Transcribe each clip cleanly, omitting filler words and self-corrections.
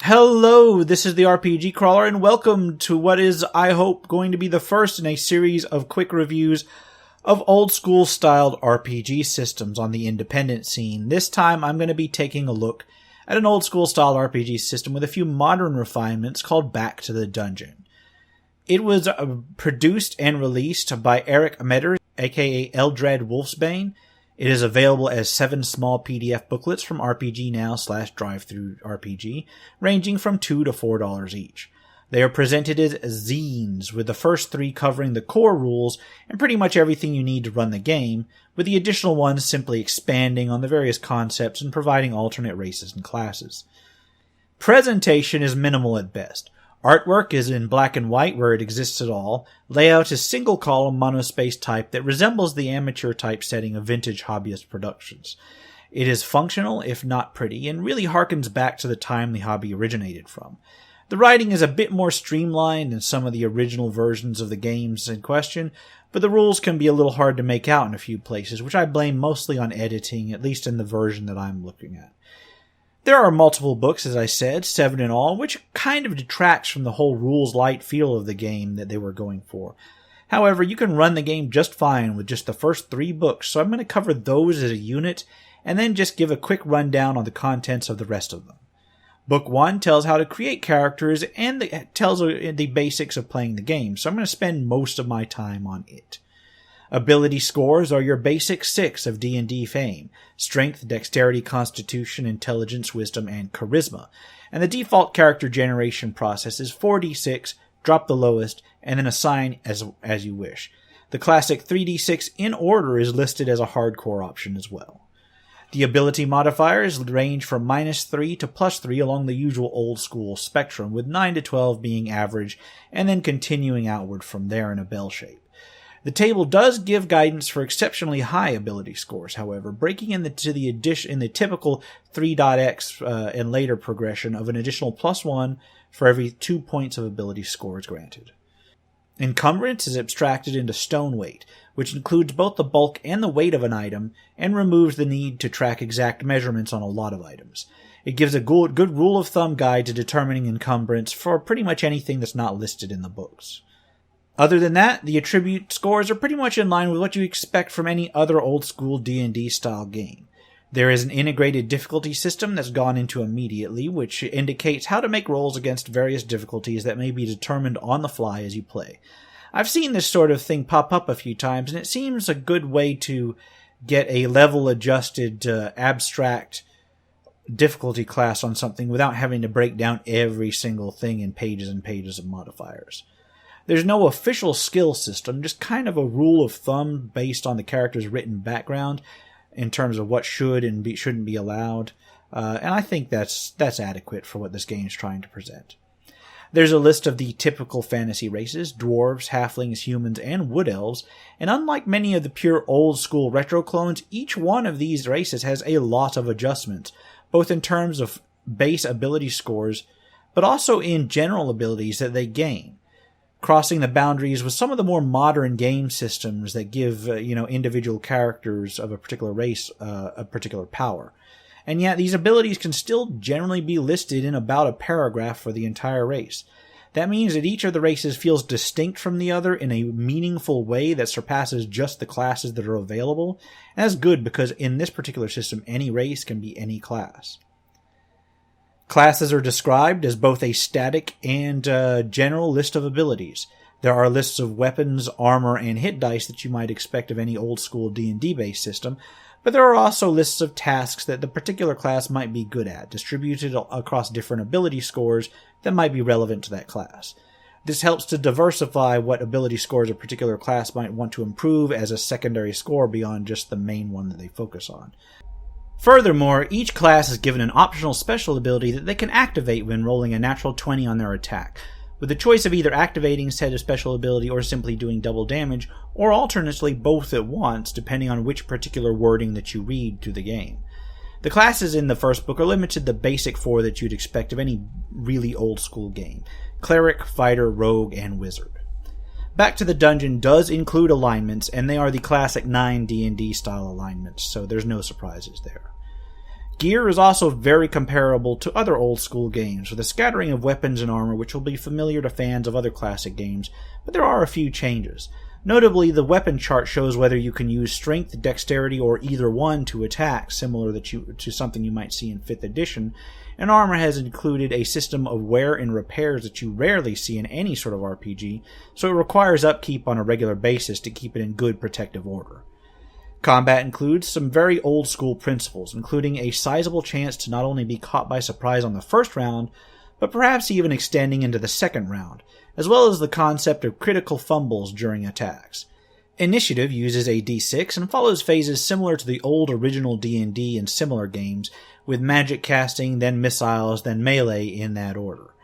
Hello, this is the RPG Crawler, and welcome to what is, I hope, going to be the first in a series of quick reviews of old-school styled RPG systems on the independent scene. This time, I'm going to be taking a look at an old-school style RPG system with a few modern refinements called Back to the Dungeon. It was produced and released by Eric Metter, aka Eldrad Wolfsbane. It is available as 7 small PDF booklets from RPG Now/DriveThruRPG, ranging from $2 to $4 each. They are presented as zines, with the first 3 covering the core rules and pretty much everything you need to run the game, with the additional ones simply expanding on the various concepts and providing alternate races and classes. Presentation is minimal at best. Artwork is in black and white where it exists at all. Layout is single-column monospace type that resembles the amateur type setting of vintage hobbyist productions. It is functional, if not pretty, and really harkens back to the time the hobby originated from. The writing is a bit more streamlined than some of the original versions of the games in question, but the rules can be a little hard to make out in a few places, which I blame mostly on editing, at least in the version that I'm looking at. There are multiple books, as I said, 7 in all, which kind of detracts from the whole rules-light feel of the game that they were going for. However, you can run the game just fine with just the first 3 books, so I'm going to cover those as a unit, and then just give a quick rundown on the contents of the rest of them. Book 1 tells how to create characters, and tells the basics of playing the game, so I'm going to spend most of my time on it. Ability scores are your basic 6 of D&D fame: strength, dexterity, constitution, intelligence, wisdom, and charisma. And the default character generation process is 4d6, drop the lowest, and then assign as you wish. The classic 3d6 in order is listed as a hardcore option as well. The ability modifiers range from -3 to +3 along the usual old school spectrum, with 9 to 12 being average, and then continuing outward from there in a bell shape. The table does give guidance for exceptionally high ability scores, however, breaking in the typical 3.x and later progression of an additional +1 for every 2 points of ability scores granted. Encumbrance is abstracted into stone weight, which includes both the bulk and the weight of an item, and removes the need to track exact measurements on a lot of items. It gives a good rule of thumb guide to determining encumbrance for pretty much anything that's not listed in the books. Other than that, the attribute scores are pretty much in line with what you expect from any other old-school D&D style game. There is an integrated difficulty system that's gone into immediately, which indicates how to make rolls against various difficulties that may be determined on the fly as you play. I've seen this sort of thing pop up a few times, and it seems a good way to get a level-adjusted, abstract difficulty class on something without having to break down every single thing in pages and pages of modifiers. There's no official skill system, just kind of a rule of thumb based on the character's written background in terms of what should and shouldn't be allowed, and I think that's adequate for what this game is trying to present. There's a list of the typical fantasy races: dwarves, halflings, humans, and wood elves, and unlike many of the pure old-school retro clones, each one of these races has a lot of adjustments, both in terms of base ability scores, but also in general abilities that they gain, crossing the boundaries with some of the more modern game systems that give individual characters of a particular race a particular power. And yet these abilities can still generally be listed in about a paragraph for the entire race. That means that each of the races feels distinct from the other in a meaningful way that surpasses just the classes that are available. And that's good, because in this particular system, any race can be any class. Classes are described as both a static and general list of abilities. There are lists of weapons, armor, and hit dice that you might expect of any old-school D&D-based system, but there are also lists of tasks that the particular class might be good at, distributed across different ability scores that might be relevant to that class. This helps to diversify what ability scores a particular class might want to improve as a secondary score beyond just the main one that they focus on. Furthermore, each class is given an optional special ability that they can activate when rolling a natural 20 on their attack, with the choice of either activating said special ability or simply doing double damage, or alternately both at once, depending on which particular wording that you read through the game. The classes in the first book are limited to the basic 4 that you'd expect of any really old-school game: Cleric, Fighter, Rogue, and Wizard. Back to the Dungeon does include alignments, and they are the classic 9 D&D style alignments, so there's no surprises there. Gear is also very comparable to other old school games, with a scattering of weapons and armor which will be familiar to fans of other classic games, but there are a few changes. Notably, the weapon chart shows whether you can use strength, dexterity, or either one to attack, similar to something you might see in 5th edition, and armor has included a system of wear and repairs that you rarely see in any sort of RPG, so it requires upkeep on a regular basis to keep it in good protective order. Combat includes some very old school principles, including a sizable chance to not only be caught by surprise on the first round, but perhaps even extending into the second round, as well as the concept of critical fumbles during attacks. Initiative uses a d6 and follows phases similar to the old original D&D and similar games, with magic casting, then missiles, then melee in that order.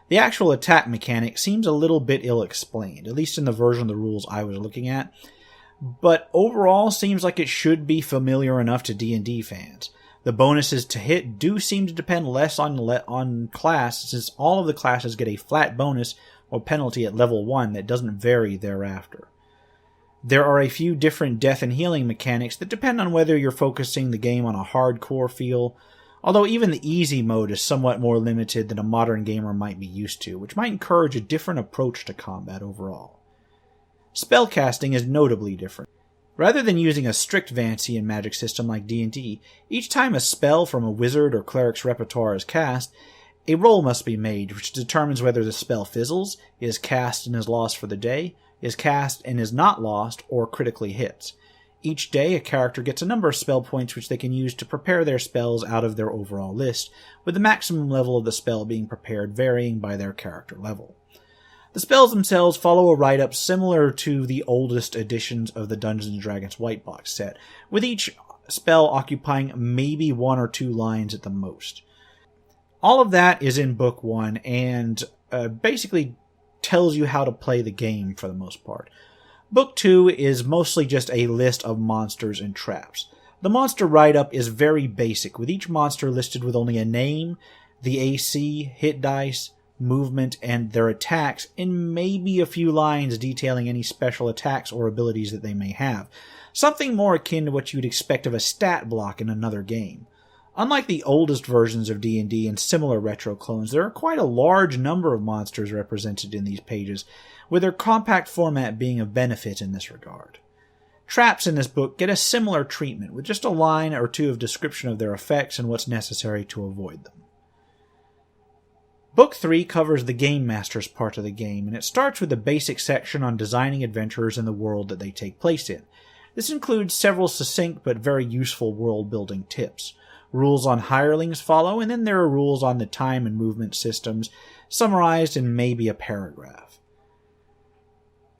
The actual attack mechanic seems a little bit ill-explained, at least in the version of the rules I was looking at, but overall seems like it should be familiar enough to D&D fans. The bonuses to hit do seem to depend less on class, since all of the classes get a flat bonus or penalty at level 1 that doesn't vary thereafter. There are a few different death and healing mechanics that depend on whether you're focusing the game on a hardcore feel, although even the easy mode is somewhat more limited than a modern gamer might be used to, which might encourage a different approach to combat overall. Spellcasting is notably different. Rather than using a strict Vancian magic system like D&D, each time a spell from a wizard or cleric's repertoire is cast, a roll must be made which determines whether the spell fizzles, is cast and is lost for the day, is cast and is not lost, or critically hits. Each day, a character gets a number of spell points which they can use to prepare their spells out of their overall list, with the maximum level of the spell being prepared varying by their character level. The spells themselves follow a write-up similar to the oldest editions of the Dungeons & Dragons White Box set, with each spell occupying maybe 1 or 2 lines at the most. All of that is in Book 1, and basically tells you how to play the game for the most part. Book 2 is mostly just a list of monsters and traps. The monster write-up is very basic, with each monster listed with only a name, the AC, hit dice, movement, and their attacks, and maybe a few lines detailing any special attacks or abilities that they may have. Something more akin to what you'd expect of a stat block in another game. Unlike the oldest versions of D&D and similar retro clones, there are quite a large number of monsters represented in these pages, with their compact format being of benefit in this regard. Traps in this book get a similar treatment, with just a line or two of description of their effects and what's necessary to avoid them. Book 3 covers the Game Master's part of the game, and it starts with a basic section on designing adventures in the world that they take place in. This includes several succinct but very useful world-building tips. Rules on hirelings follow, and then there are rules on the time and movement systems, summarized in maybe a paragraph.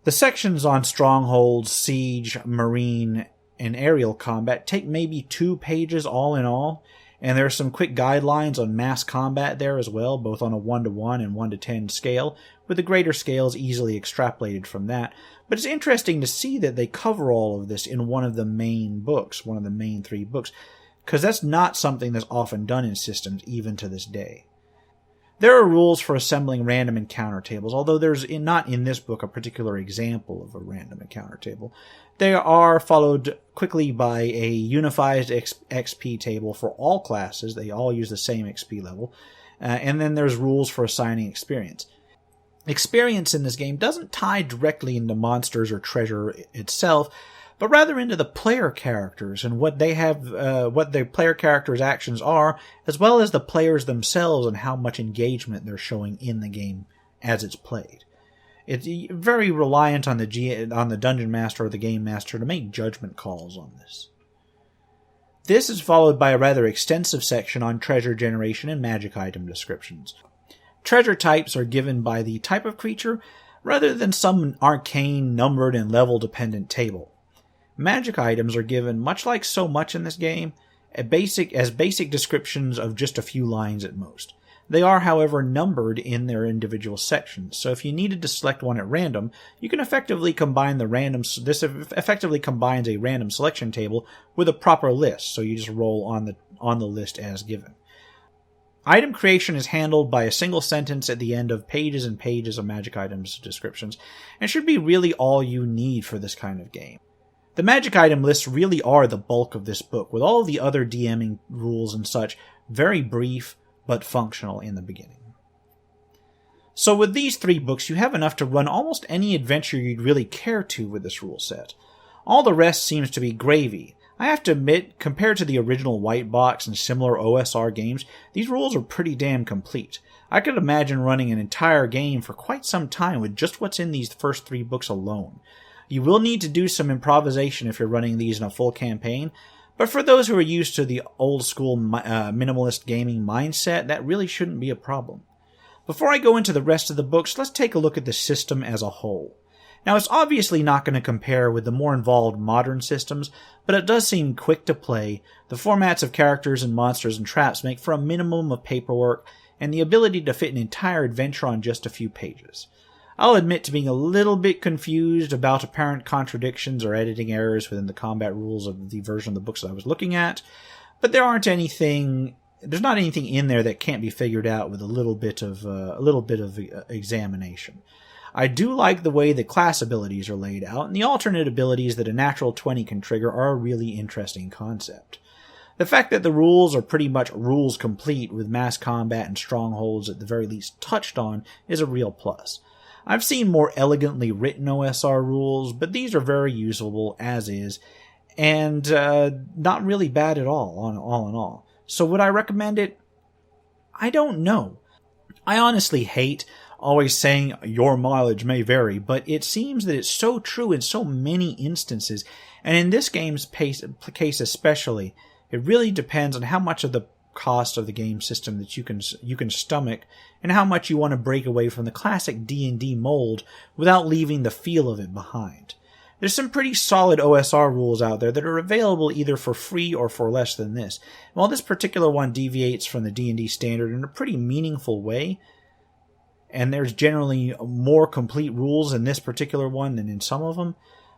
The sections on strongholds, siege, marine, and aerial combat take maybe 2 pages all in all, and there are some quick guidelines on mass combat there as well, both on a 1-to-1 and 1-to-10 scale, with the greater scales easily extrapolated from that. But it's interesting to see that they cover all of this in one of the main books, one of the main 3 books, because that's not something that's often done in systems, even to this day. There are rules for assembling random encounter tables, although there's not in this book a particular example of a random encounter table. They are followed quickly by a unified XP table for all classes. They all use the same XP level. And then there's rules for assigning experience. Experience in this game doesn't tie directly into monsters or treasure itself, but rather into the player characters and what they have, what the player characters' actions are, as well as the players themselves and how much engagement they're showing in the game as it's played. It's very reliant on the Dungeon Master or the Game Master to make judgment calls on this. This is followed by a rather extensive section on treasure generation and magic item descriptions. Treasure types are given by the type of creature, rather than some arcane, numbered, and level-dependent table. Magic items are given, much like so much in this game, as basic descriptions of just a few lines at most. They are, however, numbered in their individual sections, so if you needed to select one at random, you can effectively combine this effectively combines a random selection table with a proper list, so you just roll on the list as given. Item creation is handled by a single sentence at the end of pages and pages of magic items descriptions, and should be really all you need for this kind of game. The magic item lists really are the bulk of this book, with all of the other DMing rules and such very brief but functional in the beginning. So with these 3 books, you have enough to run almost any adventure you'd really care to with this rule set. All the rest seems to be gravy. I have to admit, compared to the original white box and similar OSR games, these rules are pretty damn complete. I could imagine running an entire game for quite some time with just what's in these first 3 books alone. You will need to do some improvisation if you're running these in a full campaign, but for those who are used to the old school minimalist gaming mindset, that really shouldn't be a problem. Before I go into the rest of the books, let's take a look at the system as a whole. Now, it's obviously not going to compare with the more involved modern systems, but it does seem quick to play. The formats of characters and monsters and traps make for a minimum of paperwork, and the ability to fit an entire adventure on just a few pages. I'll admit to being a little bit confused about apparent contradictions or editing errors within the combat rules of the version of the books that I was looking at, but there's not anything in there that can't be figured out with a little bit of examination. I do like the way the class abilities are laid out, and the alternate abilities that a natural 20 can trigger are a really interesting concept. The fact that the rules are pretty much rules complete with mass combat and strongholds at the very least touched on is a real plus. I've seen more elegantly written OSR rules, but these are very usable as is, and not really bad at all in all. So would I recommend it? I don't know. I honestly hate always saying your mileage may vary, but it seems that it's so true in so many instances, and in this game's case especially, it really depends on how much of the cost of the game system that you can stomach, and how much you want to break away from the classic D&D mold without leaving the feel of it behind. There's some pretty solid OSR rules out there that are available either for free or for less than this. While this particular one deviates from the D&D standard in a pretty meaningful way, and there's generally more complete rules in this particular one than in some of them,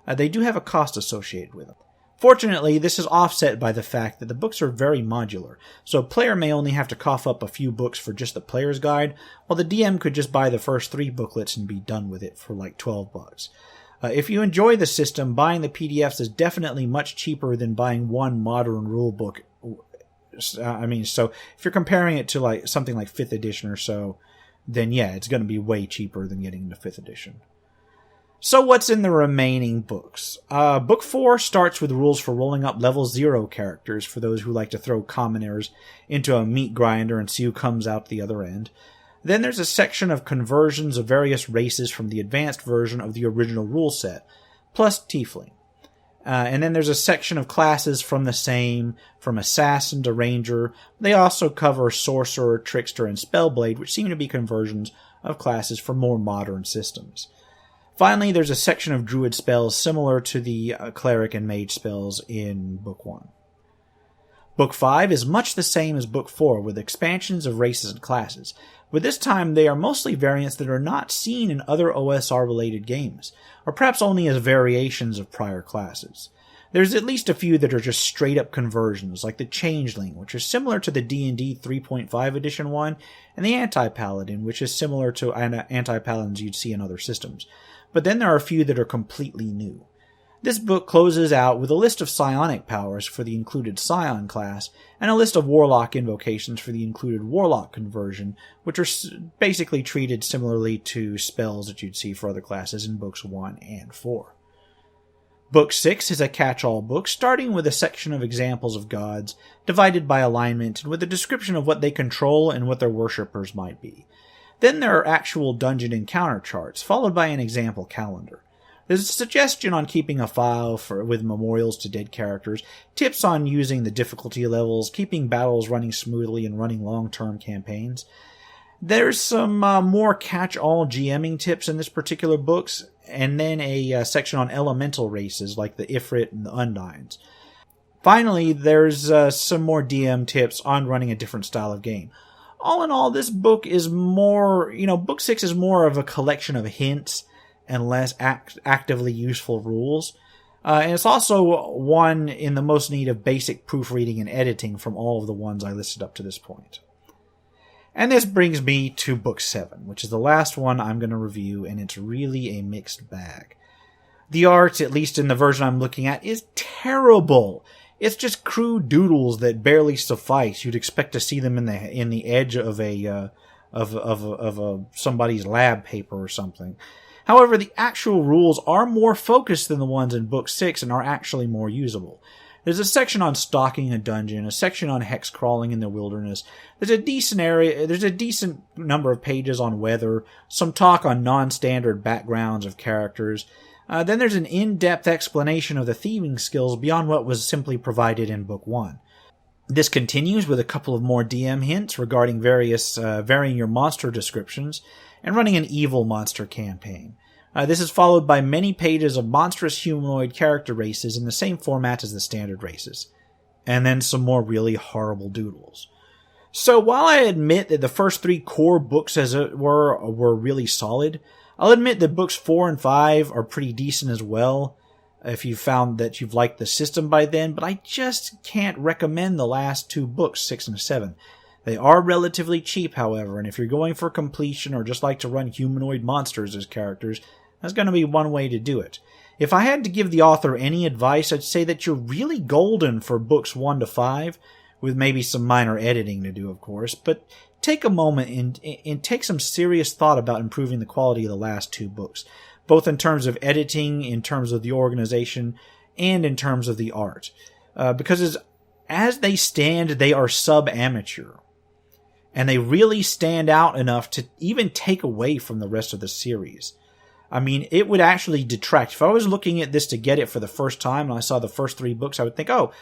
they do have a cost associated with them. Fortunately, this is offset by the fact that the books are very modular, so a player may only have to cough up a few books for just the player's guide, while the DM could just buy the first 3 booklets and be done with it for like $12. If you enjoy the system, buying the PDFs is definitely much cheaper than buying one modern rule book. So if you're comparing it to like something like 5th edition or so, then yeah, it's going to be way cheaper than getting the 5th edition. So what's in the remaining books? Book 4 starts with rules for rolling up level 0 characters for those who like to throw commoners into a meat grinder and see who comes out the other end. Then there's a section of conversions of various races from the advanced version of the original rule set, plus Tiefling. And then there's a section of classes from the same, from Assassin to Ranger. They also cover Sorcerer, Trickster, and Spellblade, which seem to be conversions of classes for more modern systems. Finally, there's a section of Druid spells similar to the Cleric and Mage spells in Book 1. Book 5 is much the same as Book 4, with expansions of races and classes, but this time they are mostly variants that are not seen in other OSR-related games, or perhaps only as variations of prior classes. There's at least a few that are just straight-up conversions, like the Changeling, which is similar to the D&D 3.5 edition one, and the Anti-Paladin, which is similar to Anti-Paladins you'd see in other systems. But then there are a few that are completely new. This book closes out with a list of psionic powers for the included Scion class, and a list of Warlock invocations for the included Warlock conversion, which are basically treated similarly to spells that you'd see for other classes in Books 1 and 4. Book 6 is a catch-all book, starting with a section of examples of gods, divided by alignment, and with a description of what they control and what their worshippers might be. Then there are actual dungeon encounter charts, followed by an example calendar. There's a suggestion on keeping a file with memorials to dead characters, tips on using the difficulty levels, keeping battles running smoothly, and running long-term campaigns. There's some more catch-all GMing tips in this particular books, and then a section on elemental races like the Ifrit and the Undines. Finally, there's some more DM tips on running a different style of game. All in all, this book is more, Book 6 is more of a collection of hints and less actively useful rules. And it's also one in the most need of basic proofreading and editing from all of the ones I listed up to this point. And this brings me to Book 7, which is the last one I'm going to review, and it's really a mixed bag. The art, at least in the version I'm looking at, is terrible. It's just crude doodles that barely suffice. You'd expect to see them in the edge of somebody's lab paper or something. However, the actual rules are more focused than the ones in Book 6 and are actually more usable. There's a section on stalking a dungeon, a section on hex crawling in the wilderness. There's a decent number of pages on weather, some talk on non-standard backgrounds of characters. Then there's an in-depth explanation of the thieving skills beyond what was simply provided in Book 1. This continues with a couple of more DM hints regarding varying your monster descriptions and running an evil monster campaign. This is followed by many pages of monstrous humanoid character races in the same format as the standard races. And then some more really horrible doodles. So while I admit that the first 3 core books, as it were really solid, I'll admit that books 4 and 5 are pretty decent as well, if you've found that you've liked the system by then, but I just can't recommend the last 2 books, 6 and 7. They are relatively cheap, however, and if you're going for completion or just like to run humanoid monsters as characters, that's going to be one way to do it. If I had to give the author any advice, I'd say that you're really golden for books 1 to 5, with maybe some minor editing to do, of course, but take a moment and take some serious thought about improving the quality of the last 2 books, both in terms of editing, in terms of the organization, and in terms of the art. Because as they stand, they are sub-amateur. And they really stand out enough to even take away from the rest of the series. I mean, it would actually detract. If I was looking at this to get it for the first time and I saw the first 3 books, I would think, oh,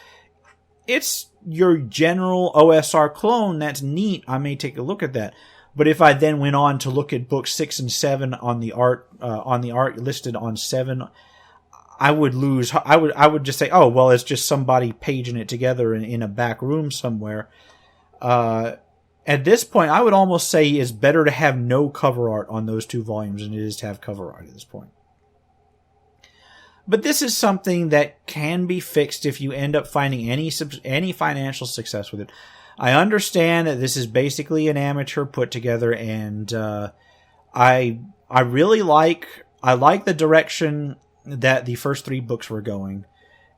it's your general OSR clone. That's neat. I may take a look at that. But if I then went on to look at books 6 and 7 on the art listed on 7, I would lose. I would just say, oh, well, it's just somebody paging it together in a back room somewhere. At this point, I would almost say it's better to have no cover art on those 2 volumes than it is to have cover art at this point. But this is something that can be fixed if you end up finding any financial success with it. I understand that this is basically an amateur put together, and I really like the direction that the first 3 books were going.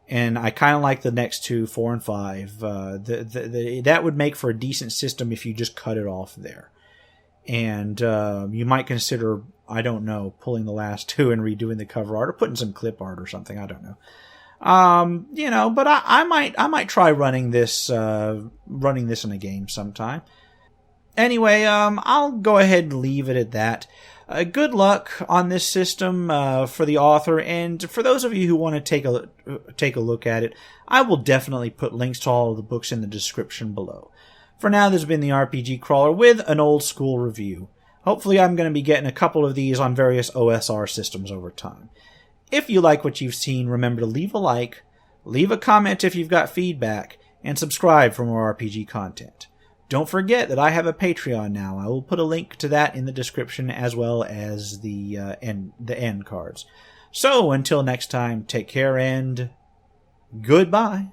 And I kind of like the next 2, 4 and 5. That would make for a decent system if you just cut it off there. And you might consider, I don't know, pulling the last 2 and redoing the cover art or putting some clip art or something. I don't know. But I might try running this in a game sometime. Anyway, I'll go ahead and leave it at that. Good luck on this system for the author, and for those of you who want to take a look at it, I will definitely put links to all of the books in the description below. For now, this has been the RPG Crawler with an old school review. Hopefully I'm going to be getting a couple of these on various OSR systems over time. If you like what you've seen, remember to leave a like, leave a comment if you've got feedback, and subscribe for more RPG content. Don't forget that I have a Patreon now. I will put a link to that in the description as well as the end cards. So until next time, take care and goodbye.